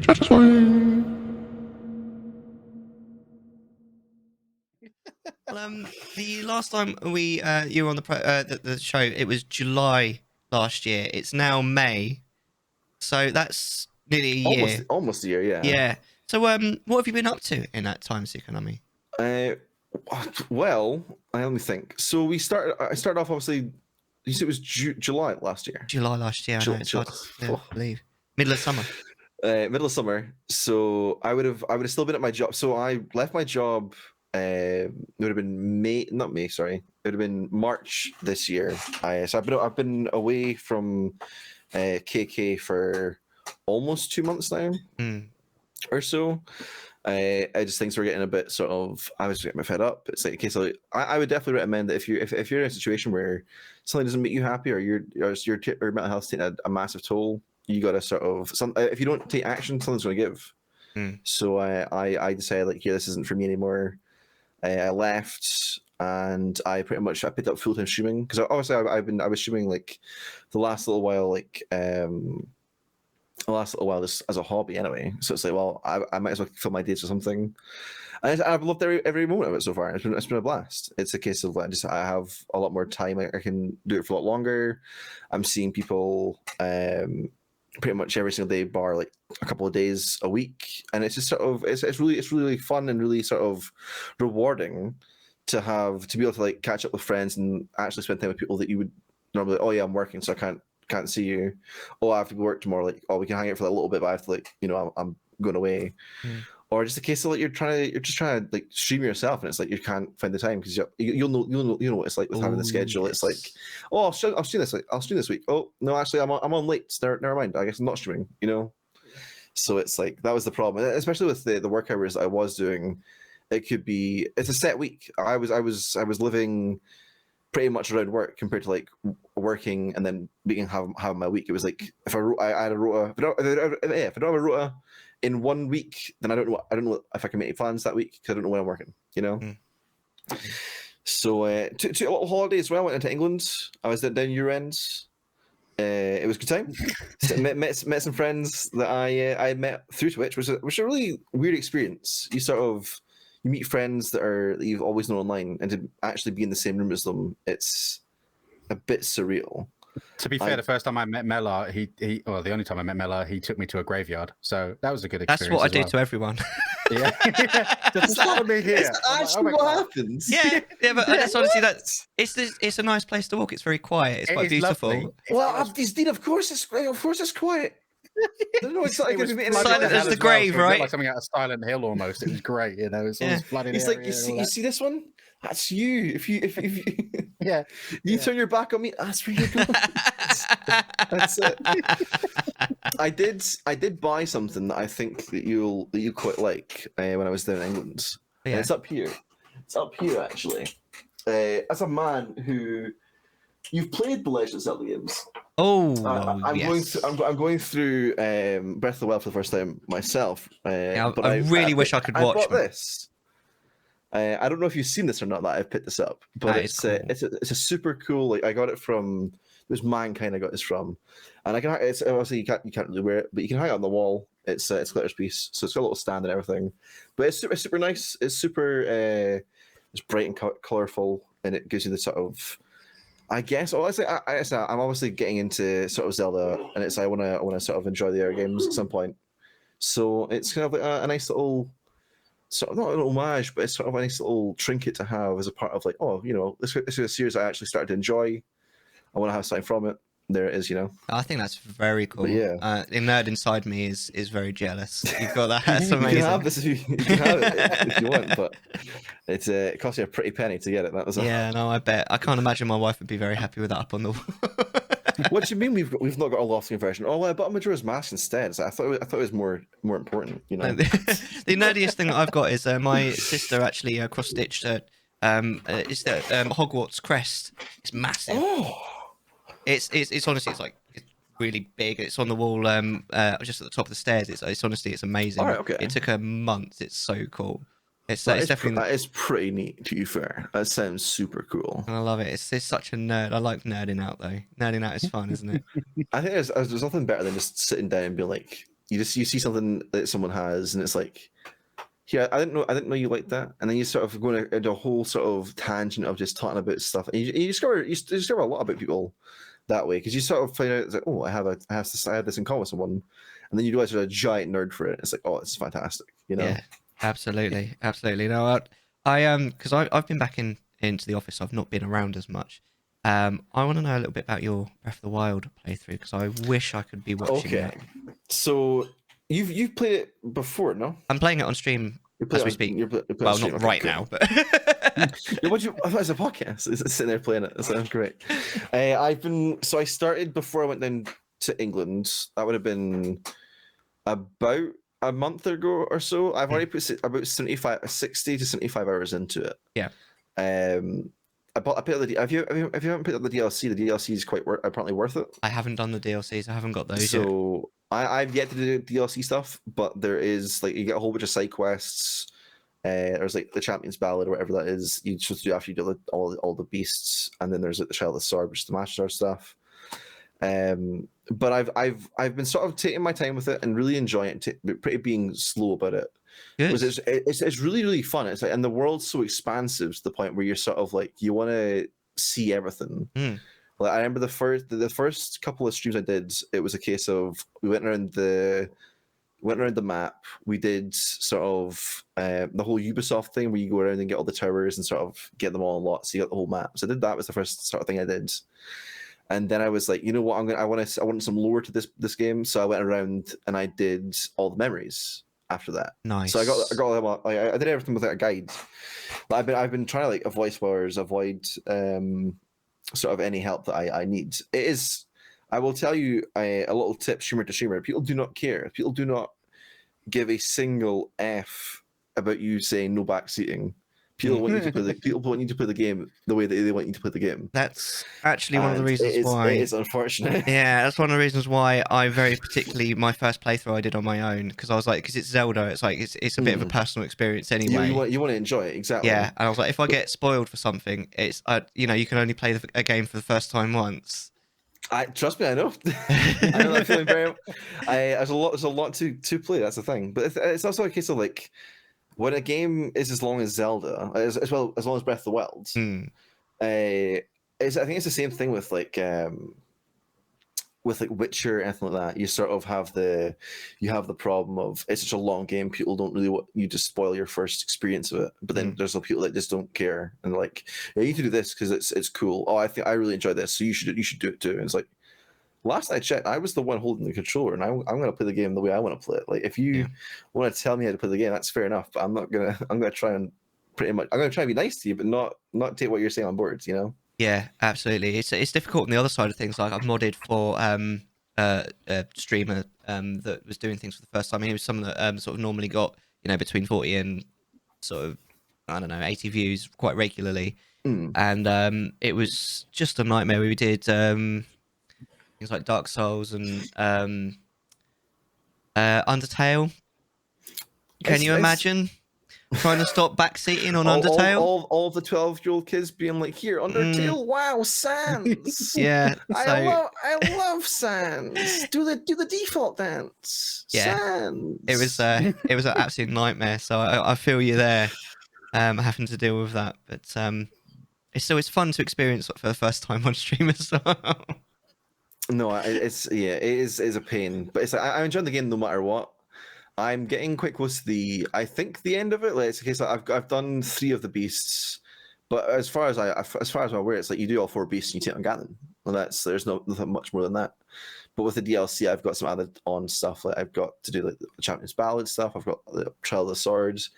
Chattisfying. The last time you were on the show, it was July last year. It's now May, so that's nearly a year. Almost a year, yeah. Yeah. So what have you been up to in that time, Sukonami? Well, let me think. So I started off obviously. You said it was July last year. July last year. I know, it's hard to believe. Middle of summer. Middle of summer. So I would have still been at my job. So I left my job. It would have been not May. Sorry, it would have been March this year. So I've been away from KK for almost 2 months now, or so. I just things were getting a bit sort of. I was getting fed up. It's like okay, so I would definitely recommend that if you're in a situation where something doesn't make you happy or your mental health taking a massive toll, you got to sort of if you don't take action, something's going to give. So I decided like, yeah, this isn't for me anymore. I left and I picked up full-time streaming because obviously I was streaming like the last little while just as a hobby anyway. So it's like, well, I might as well fill my days with something. And I've loved every moment of it so far. It's been a blast. It's a case of I have a lot more time. I can do it for a lot longer. I'm seeing people pretty much every single day, bar like a couple of days a week, and it's just sort of it's really fun and really sort of rewarding to be able to like catch up with friends and actually spend time with people that you would normally, oh yeah, I'm working, so I can't see you. Oh, I have to work tomorrow. Like, oh, we can hang out for a little bit, but I have to like, I'm going away. Or just a case of like you're just trying to like stream yourself, and it's like you can't find the time because you'll know what it's like with having the schedule. Yes. It's like, oh, I'll stream this. I'll stream this week. Oh no, actually, I'm on late. Never mind. I guess I'm not streaming. So it's like that was the problem, especially with the work hours I was doing. It's a set week. I was living pretty much around work compared to like working and then having my week. It was like if I had a rota, if I don't have a rota in 1 week, then I don't know if I can make plans that week because I don't know when I'm working. So took a little holiday as well. Went into England. I was down year end. It was a good time. met some friends that I met through Twitch, which was a really weird experience. You meet friends that you've always known online, and to actually be in the same room as them, it's a bit surreal. To be fair, the first time I met Mellar, the only time I met Mellar, he took me to a graveyard, so that was a good experience. That's what I do to everyone. Yeah, just follow me here. Is that actually what happens? Yeah, but it's honestly it's a nice place to walk. It's very quiet. It's quite beautiful. Lovely. Well, of course it's quiet. No, it's like silent as the grave, right? Like something out of Silent Hill almost. It was great, It's all flooded. It's like you see this one. That's you. If you turn your back on me, that's where you go. That's it. I did buy something that I think that you quite like when I was there in England. Yeah. And it's up here. It's up here actually. As a man who you've played the Legend of Zelda games. Yes. I'm going through Breath of the Wild for the first time myself. But I really wish I could watch this. I don't know if you've seen this or not. That I've picked this up, but it's a super cool. Like I got it from. It was Mankind I got this from, and it's obviously you can't really wear it, but you can hang it on the wall. It's glitter piece, so it's got a little stand and everything. But it's super nice. It's super it's bright and colorful, and it gives you the sort of. I guess honestly, I'm obviously getting into sort of Zelda, and I want to sort of enjoy the other games at some point. So it's kind of like a nice little. Sort of not an homage, but it's sort of a nice little trinket to have as a part of like, this is a series I actually started to enjoy. I want to have something from it. There it is, I think that's very cool. But yeah, the nerd inside me is very jealous. You've got that. That's amazing. You can have this you can have it if you want, but it costs you a pretty penny to get it. That was no, I bet. I can't imagine my wife would be very happy with that up on the wall. What do you mean we've not got a lofting version? Oh, I bought a Majora's Mask instead. So I thought it was more important. The nerdiest thing that I've got is my sister actually cross-stitched. It's the Hogwarts crest. It's massive. Oh. It's honestly it's really big. It's on the wall just at the top of the stairs. It's honestly it's amazing. All right, okay. It took her months. It's so cool. It's definitely that is pretty neat. To be fair, that sounds super cool. And I love it. It's such a nerd. I like nerding out though. Nerding out is fun, isn't it? I think there's nothing better than just sitting down and being like, you see something that someone has, and it's like, yeah, I didn't know you liked that, and then you sort of go into a whole sort of tangent of just talking about stuff, and you discover a lot about people that way, because you sort of find out, it's like, oh, I have this in common with someone, and then you realize you're a giant nerd for it. It's like, oh, it's fantastic, you know? Yeah, absolutely, absolutely. No, because I've been back into the office. I've not been around as much. I want to know a little bit about your Breath of the Wild playthrough, because I wish I could be watching Okay, that. so you've played it before, no? I'm playing it on stream You play as it we on- speak. you're play- you play it Well, on stream, not okay, right cool. now, but Yeah, I thought it was a podcast. It's sitting there playing it. It sounds great. I started before I went down to England. That would have been about a month ago or so. I've already put about 60 to 75 hours into it. Yeah. I picked up the. If you haven't picked up the DLC, the DLC is apparently worth it. I haven't done the DLCs. I haven't got those yet. So I've yet to do DLC stuff, but there is like you get a whole bunch of side quests. There's like the Champion's Ballad or whatever that is. You supposed to do after you do all the beasts, and then there's like the Child of the Sword, which is the Master Sword stuff. But I've been sort of taking my time with it and really enjoying it, pretty being slow about it. Good. It's really fun. It's like, and the world's so expansive to the point where you're sort of like you want to see everything. Like I remember the first couple of streams I did, it was a case of we went around the map. We did sort of the whole Ubisoft thing where you go around and get all the towers and sort of get them all unlocked. So you got the whole map. So I did that. Was the first sort of thing I did. And then I was like, you know what? I want some lore to this game. So I went around and I did all the memories after that. Nice. So I got all them. I did everything without a guide. But I've been trying to like avoid spoilers, avoid sort of any help that I need. It is. I will tell you a little tip, streamer to streamer. People do not care. People do not give a single F about you saying no backseating. People want you to play the game the way that they want you to play the game. That's actually one of the reasons why. It is unfortunate. Yeah, that's one of the reasons why I very particularly my first playthrough I did on my own, because I was like, because it's Zelda, it's like it's a bit of a personal experience anyway. You want to enjoy it, exactly. Yeah, and I was like, if I get spoiled for something, it's you can only play a game for the first time once. Trust me, I know. I know that feeling very. There's a lot to play. That's the thing, but it's also a case of like when a game is as long as Zelda, as long as Breath of the Wild. I think it's the same thing with like Witcher and anything like that. You sort of have the problem of it's such a long game. People don't really want you to spoil your first experience of it. But then there's some people that just don't care and they're like, yeah, you need to do this because it's cool. Oh, I think I really enjoy this, so you should do it too. And it's like, last I checked, I was the one holding the controller, and I'm going to play the game the way I want to play it. Like if you want to tell me how to play the game, that's fair enough. But I'm going to try and pretty much I'm going to try and be nice to you, but not take what you're saying on board. You know. Yeah, absolutely. It's difficult on the other side of things. Like I've modded for a streamer that was doing things for the first time. He was someone that sort of normally got between 40 and sort of 80 views quite regularly, and it was just a nightmare. We did things like Dark Souls and Undertale. Can you imagine trying to stop backseating on Undertale? All the 12-year-old kids being like, "Here, Undertale, wow, Sans." Yeah, I love Sans. Do the default dance. Yeah, Sans. it was an absolute nightmare. So I feel you there, having to deal with that. But it's fun to experience for the first time on stream as well. No, it is a pain, but it's like I'm enjoying the game no matter what. I'm getting quite close to the end of it. Like it's a case like I've done 3 of the beasts, but as far as I'm aware, it's like you do all 4 beasts and you take on Ganon. Well, there's nothing much more than that. But with the DLC, I've got some added on stuff. Like I've got to do like the Champion's Ballad stuff. I've got the Child of the Swords.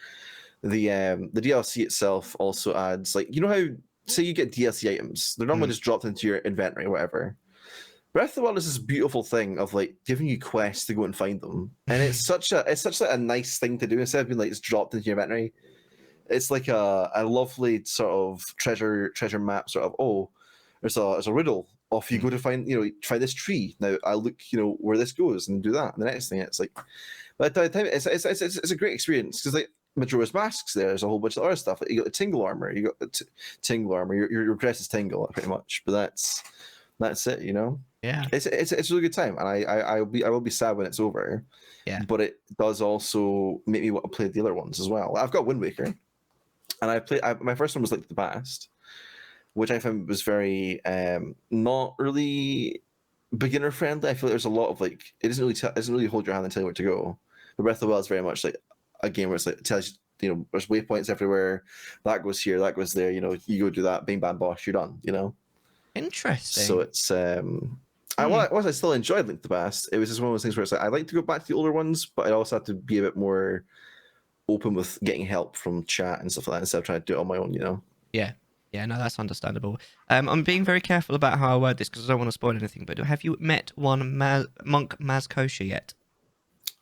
The DLC itself also adds like how say you get DLC items, they're normally just dropped into your inventory or whatever. Breath of the Wild is this beautiful thing of like giving you quests to go and find them, and it's such a nice thing to do instead of being like it's dropped into your inventory. It's like a lovely sort of treasure map, sort of there's a riddle. Off you go to find try this tree. Now I look where this goes and do that. And the next thing it's like, by the time it's a great experience because like Majora's Mask's there's a whole bunch of other stuff. Like, you got the Tingle armor. Tingle armor. Your dress is Tingle pretty much, but that's it. Yeah. It's a really good time, and I will be sad when it's over. Yeah. But it does also make me want to play the other ones as well. I've got Wind Waker, and my first one was Link to the Past, which I found was very not really beginner friendly. I feel like there's a lot of like it doesn't really hold your hand and tell you where to go. But Breath of the Wild is very much like a game where it's like it tells you, there's waypoints everywhere. That goes here, that goes there. You go do that, bing bang bosh, you're done. Interesting. So it's I still enjoyed Link to the Past. It was just one of those things where it's like I like to go back to the older ones, but I also have to be a bit more open with getting help from chat and stuff like that instead of trying to do it on my own. Yeah. Yeah, no, that's understandable. I'm being very careful about how I word this because I don't want to spoil anything. But have you met one Monk Mazkosha yet?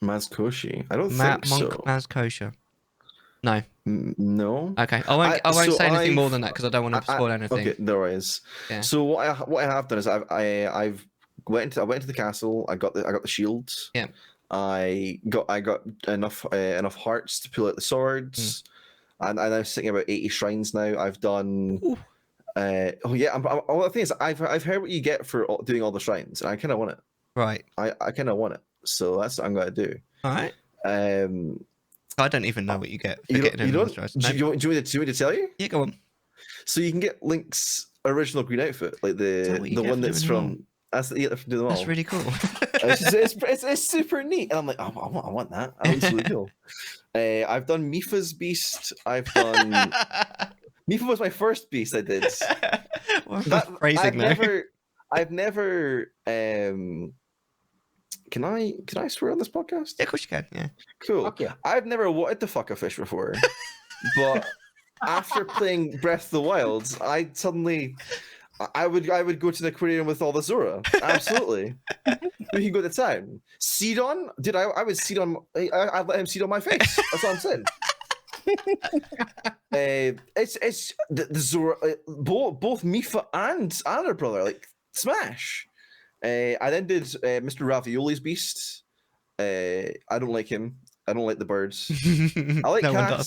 Mazkoshi? I don't think Monk so. Mazkosha. No. No. Okay, I won't say anything more than that because I don't want to spoil anything. Okay, there is. Yeah. So what I have done is I've went into the castle. I got the shields. Yeah. I got enough hearts to pull out the swords, and I'm sitting about 80 shrines now. I've done. Ooh. Well, the thing is, I've heard what you get for doing all the shrines, and I kind of want it. Right. I kind of want it, so that's what I'm going to do. All right. I don't even know what you get for getting in those shrines. Do you want me to tell you? Yeah, go on. So you can get Link's original green outfit, like the one that's from. That's the do them all. That's really cool. it's super neat, and I'm like, I want that. That looks really cool. I've done Mifa's beast. I've done. Mifa was my first beast I did. Phrasing I've never. Can I swear on this podcast? Yeah, of course you can. Yeah. Cool. Fuck yeah. I've never wanted to fuck a fish before, but after playing Breath of the Wild, I would go to the aquarium with all the Zora. Absolutely. We can go to town. Seedon? Dude, I would seed on. I'd let him seed on my face. That's what I'm saying. It's the Zora. Both Mifa and her brother like smash. I then did Mr. Ravioli's beast. I don't like him. I don't like the birds. I like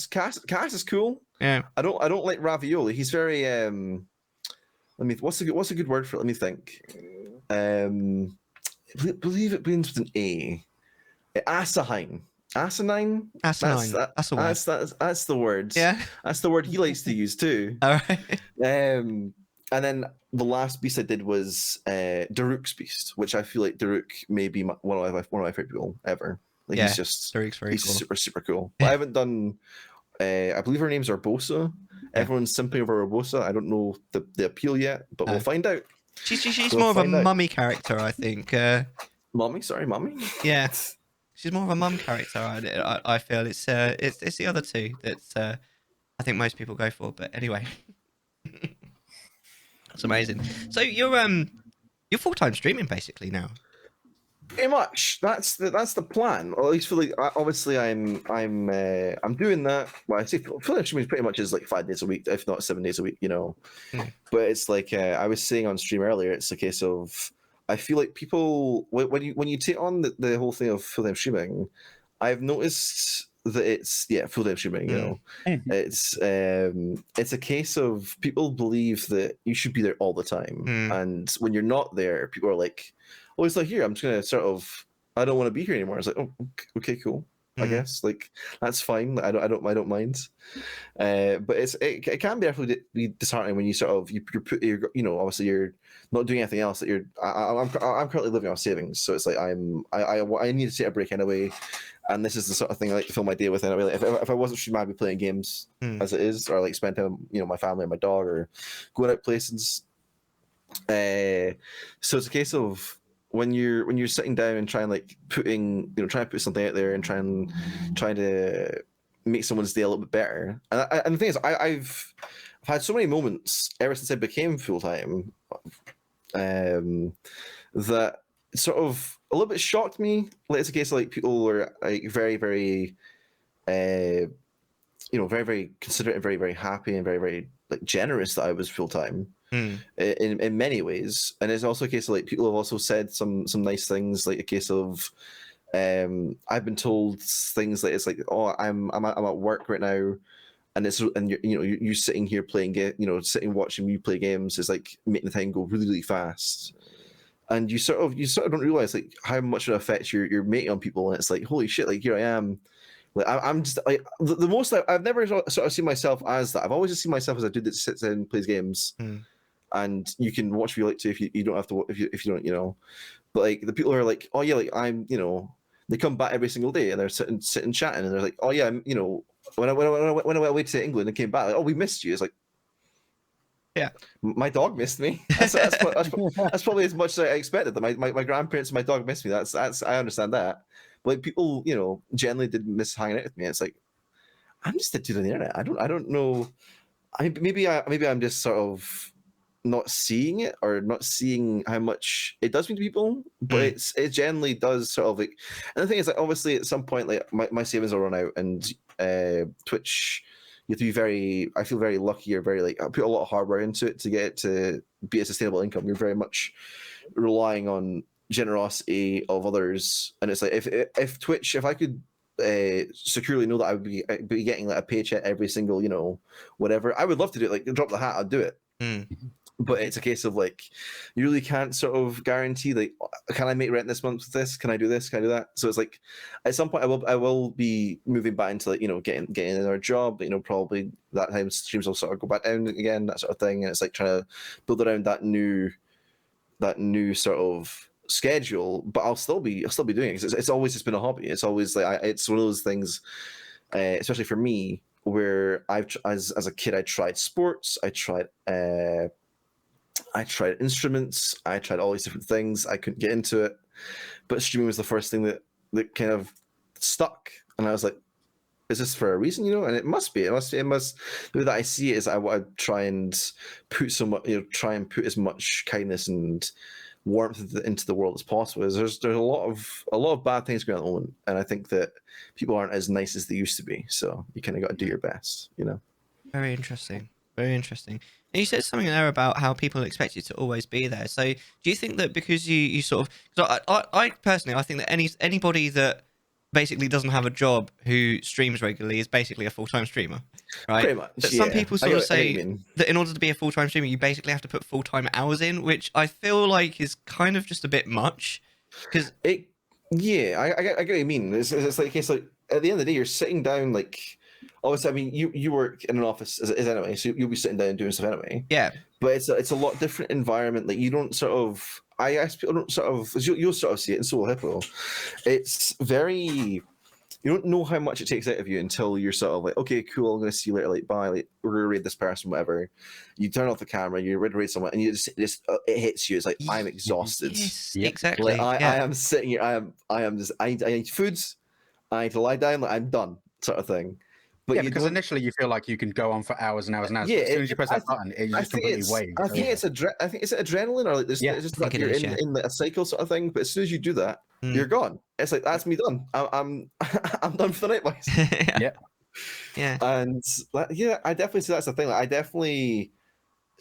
Cass. Cass is cool. Yeah. I don't like Ravioli. He's very what's a good word for it? Let me think. Believe it begins with an A. Asinine. Asinine. Asinine. That's a word. That's the word. Yeah. That's the word he likes to use too. All right. And then the last beast I did was Daruk's beast, which I feel like Daruk may be one of my favorite people ever. Like Yeah, he's just Daruk's very he's cool. super super cool. I haven't done. I believe her name's Urbosa. Yeah. Everyone's simping over Urbosa. I don't know the appeal yet, but we'll find out. She's We'll more of a find out. mummy character, I think. Mommy. Yeah. She's more of a mum character. I feel it's the other two that I think most people go for. But anyway, that's amazing. So you're full-time streaming basically now. Pretty much. That's the plan. Or at least for like, obviously I'm doing that. Well, I say full-time streaming pretty much is like 5 days a week, if not 7 days a week. But it's like I was saying on stream earlier. It's a case of I feel like people when you take on the whole thing of full-time streaming, I've noticed that it's full-time streaming. It's a case of people believe that you should be there all the time, and when you're not there, people are like, "Oh, it's like here. I'm just gonna sort of. I don't want to be here anymore." It's like, "Oh, okay, cool. I guess like that's fine. I don't mind." But it can be actually disheartening when you sort of you're obviously you're not doing anything else. That I'm currently living off savings, so it's like I need to take a break anyway. And this is the sort of thing I like to fill my day with anyway. Like if I wasn't streaming, I'd be playing games as it is, or like spend time my family and my dog, or going out places. So it's a case of when you're sitting down and trying like trying to put something out there and trying to make someone's day a little bit better. And the thing is, I've had so many moments ever since I became full time that sort of a little bit shocked me. Like it's a case of like people were like very very very very considerate and very very happy and very very like generous that I was full time. In many ways, and it's also a case of like people have also said some nice things, like a case of I've been told things like it's like, oh, I'm at work right now, and you're sitting here playing sitting watching me play games is like making the time go really really fast, and you sort of don't realize like how much it affects your mating on people, and it's like, holy shit, like here I am. Like I'm just like the most I've never sort of seen myself as that. I've always just seen myself as a dude that sits in and plays games, and you can watch if you like to. If you don't have to, if you don't, you know. But like the people who are like, oh yeah, like I'm, you know, they come back every single day and they're sitting chatting, and they're like, oh yeah, I'm, you know, when I went away to England and came back, like, oh, we missed you. It's like, Yeah, my dog missed me. That's probably as much as I expected. That my grandparents and my dog missed me. That's I understand that. But like people, you know, generally did miss hanging out with me. It's like I'm just a dude on the internet. I don't know. Maybe I'm just sort of not seeing it, or not seeing how much it does mean to people. But it generally does sort of like. And the thing is, like, obviously at some point, like my savings will run out, and Twitch. You have to be very. I feel very lucky, or very like I put a lot of hard work into it to get it to be a sustainable income. You're very much relying on generosity of others, and it's like if Twitch, if I could securely know that I would be getting like a paycheck every single, you know, whatever, I would love to do it. Like drop the hat, I'd do it. But it's a case of like you really can't sort of guarantee like, can I make rent this month with this? Can I do this? Can I do that? So it's like at some point I will be moving back into like, you know, getting another job. You know, probably that time streams will sort of go back down again, that sort of thing. And it's like trying to build around that new sort of schedule. But I'll still be doing it. It's always just been a hobby. It's always like it's one of those things, especially for me, where as a kid I tried sports, I tried instruments, I tried all these different things. I couldn't get into it, but streaming was the first thing that kind of stuck. And I was like, is this for a reason, you know? And it must be. The way that I see it is I want to try and put as much kindness and warmth into the world as possible. There's a lot of bad things going on at the moment, and I think that people aren't as nice as they used to be. So you kind of got to do your best, you know. very interesting. Very interesting. And you said something there about how people expect you to always be there. So do you think that because you sort of, because I personally, I think that anybody that basically doesn't have a job who streams regularly is basically a full-time streamer, right? Pretty much. But some people sort of say that in order to be a full-time streamer, you basically have to put full-time hours in, which I feel like is kind of just a bit much. Because I get what you mean. It's like a case like at the end of the day, you're sitting down like. Obviously, I mean, you work in an office as anyway, so you'll be sitting down and doing stuff anyway. Yeah. But it's a lot different environment. Like you don't sort of. I guess people don't sort of. You'll sort of see it in Solo Hippo. It's very. You don't know how much it takes out of you until you're sort of like, okay, cool, I'm going to see you later. Like, bye. Like, we're going to raid this person, whatever. You turn off the camera, you're ready to raid someone, and you just it hits you. It's like I'm exhausted. Yes, exactly. Like, I am sitting here. I am just. I need food. I need to lie down. Like I'm done, sort of thing. But yeah, because initially you feel like you can go on for hours and hours and hours. Yeah, but as soon as you press that button, it just completely waves. I think it's adrenaline, or like there's just like you're in a cycle sort of thing. But as soon as you do that, you're gone. It's like that's me done. I'm done for the night, boys. Yeah. And I definitely see that's the thing. Like, I definitely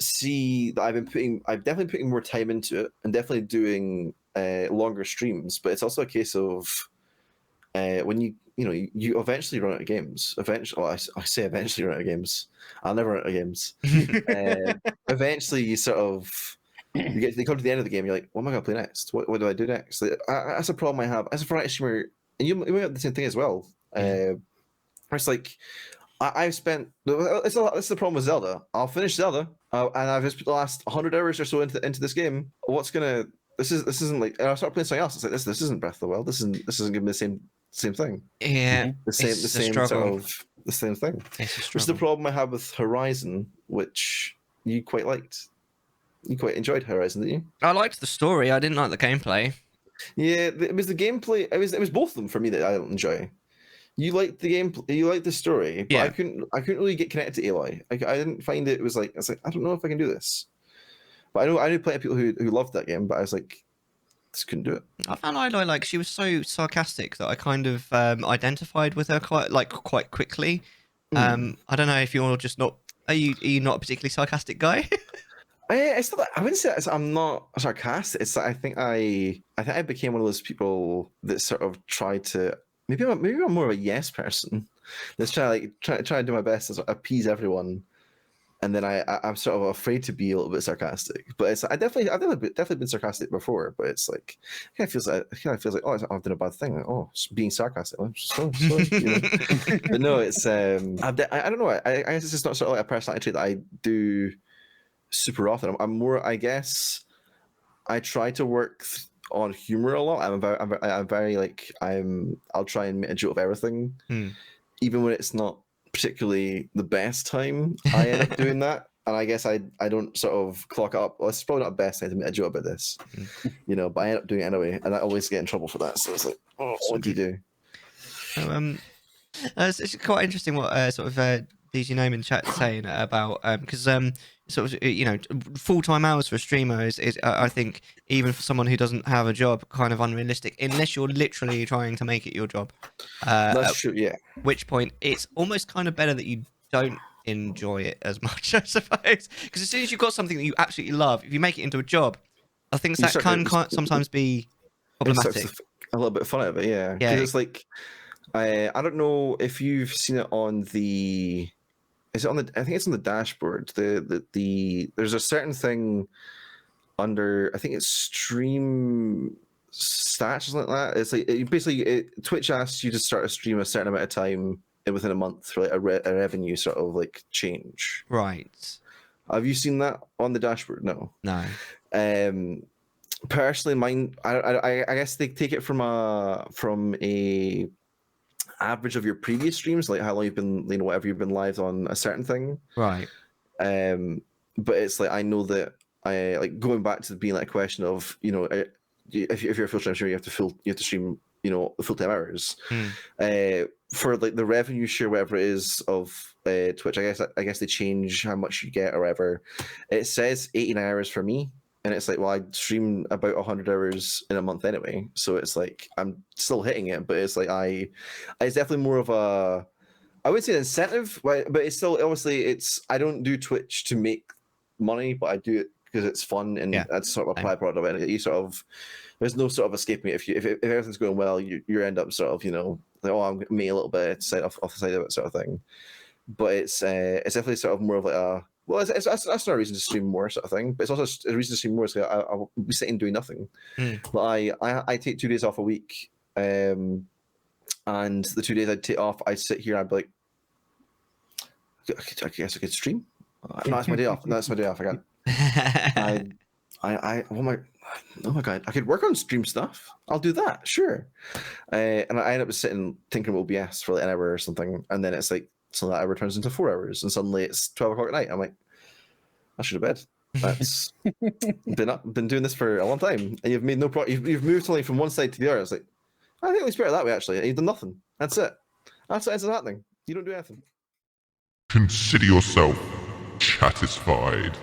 see that I'm definitely putting more time into it, and definitely doing longer streams. But it's also a case of when you eventually run out of games. Eventually, well, I say eventually run out of games. I'll never run out of games. Eventually, you sort of you come to the end of the game. You're like, what am I going to play next? What do I do next? Like, that's a problem I have as a variety streamer, and you may have the same thing as well. It's like I've spent. It's the problem with Zelda. I'll finish Zelda, and I've just put the last 100 hours or so into this game. What's gonna? This isn't like. And I start playing something else. It's like this isn't Breath of the Wild. This isn't giving me the same thing. Yeah, the same sort of the same thing. Which is the problem I have with Horizon, which you quite liked. You quite enjoyed Horizon, didn't you? I liked the story. I didn't like the gameplay. Yeah, it was the gameplay. It was both of them for me that I don't enjoy. You liked the gameplay. You liked the story, but I couldn't really get connected to Aloy. I didn't find it. It was like I don't know if I can do this. But I knew plenty of people who loved that game, but I was like, just couldn't do it. I found Aloy like she was so sarcastic that I kind of identified with her quite quickly. I don't know if you're just not. Are you not a particularly sarcastic guy? It's not. I wouldn't say I'm not sarcastic. It's that I think I became one of those people that sort of try to. Maybe I'm more of a yes person. Let's try to do my best to sort of appease everyone, and then I'm sort of afraid to be a little bit sarcastic. But it's I've definitely been sarcastic before. But it's like it kind of feels like oh, I've done a bad thing. Like, oh, being sarcastic. I'm so sorry, you know. But no, it's I don't know. I guess it's just not sort of like a personality trait that I do super often. I'm more, I guess, I try to work on humor a lot. I'm very like I'll try and make a joke of everything, even when it's not particularly the best time. I end up doing that, and I guess I don't sort of clock it up. Well, it's probably not the best time to make a joke about this, you know. But I end up doing it anyway, and I always get in trouble for that. So it's like, oh, what do you do? So, it's quite interesting what sort of DG Gnome in chat saying about because sort of full-time hours for a streamer is I think even for someone who doesn't have a job kind of unrealistic unless you're literally trying to make it your job. That's true, yeah. At which point it's almost kind of better that you don't enjoy it as much, I suppose, because as soon as you've got something that you absolutely love, if you make it into a job, I think that can sometimes be problematic. A little bit of fun out of it, yeah. Because it's like I don't know if you've seen it on the. Is it on the? I think it's on the dashboard. There's a certain thing under. I think it's stream stats or something like that. It's like basically Twitch asks you to start a stream a certain amount of time within a month for like a revenue sort of like change. Right. Have you seen that on the dashboard? No. No. Personally, mine. I guess they take it from a average of your previous streams, like how long you've been, whatever you've been live on a certain thing, right? But it's like I know that I like going back to being like a question of if you're a full-time streamer, you have to stream the full-time hours. For like the revenue share, whatever it is of Twitch, I guess they change how much you get or whatever. It says 18 hours for me. And it's like, well, I stream about 100 hours in a month anyway, so it's like I'm still hitting it. But it's like it's definitely more of a, I would say an incentive, but it's still obviously I don't do Twitch to make money, but I do it because it's fun and that's sort of a byproduct of it. You sort of, there's no sort of escaping it. If everything's going well, you end up sort of like, oh, I'm making a little bit off the side of it sort of thing. But it's definitely sort of more of like a. Well, that's not a reason to stream more sort of thing, but it's also a reason to stream more. So I'll be sitting doing nothing. But I take 2 days off a week, and the 2 days I'd take off, I'd sit here and I'd be like, I guess I could stream. No, that's my day off. No, that's my day off. Oh my god, I could work on stream stuff. I'll do that, sure. And I end up sitting thinking about OBS for like an hour or something, and then it's like. So that hour turns into 4 hours, and suddenly it's 12 o'clock at night. I'm like, I should have bed. That's been doing this for a long time, and you've made no progress. You've moved only from one side to the other. It's like, I think it's better that way. Actually, you've done nothing. That's it. That's what ends up happening. You don't do anything. Consider yourself Chattisfied.